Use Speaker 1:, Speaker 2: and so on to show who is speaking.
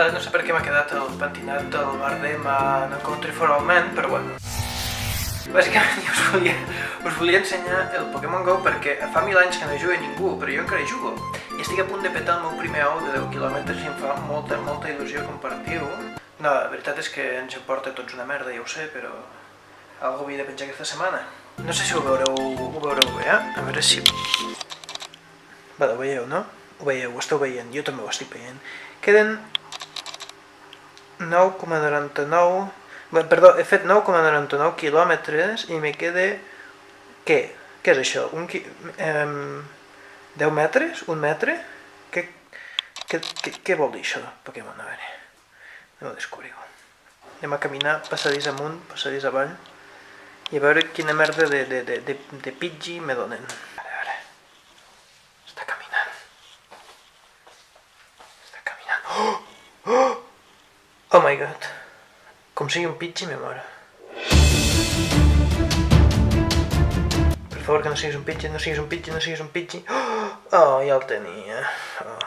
Speaker 1: Vale, no sé per què m'ha quedat el pentinat del Bardem en Country for All Men, però bueno. Bàsicament us volia ensenyar el Pokémon GO perquè fa 1000 anys que no juga ningú, però jo encara hi jugo. I estic a punt de petar el meu primer ou de 10 quilòmetres i em fa molta il·lusió compartir-ho. No, la veritat és que ens importa tots una merda, ja ho sé, però algú havia de penjar aquesta setmana. No sé si ho veureu bé, A veure si... Vale, ho veieu, no? Ho veieu, ho esteu veient, jo també ho estic veient. Queden 9,99... Perdó, he fet 9,99 quilòmetres i me queda... Què? Què és això? 10 metres? Un metre? Què vol dir això, Pokémon? A veure, anem a descobrir-ho. Anem a caminar passadís amunt, passadís avall i a veure quina merda de Pidgey me donen. A veure, està caminant. Està caminant. Oh my god. Com sigui un Pidgey me moro. Per favor que no siguis un Pidgey, no siguis un Pidgey, no siguis un Pidgey. Oh, ja el tenia. Oh.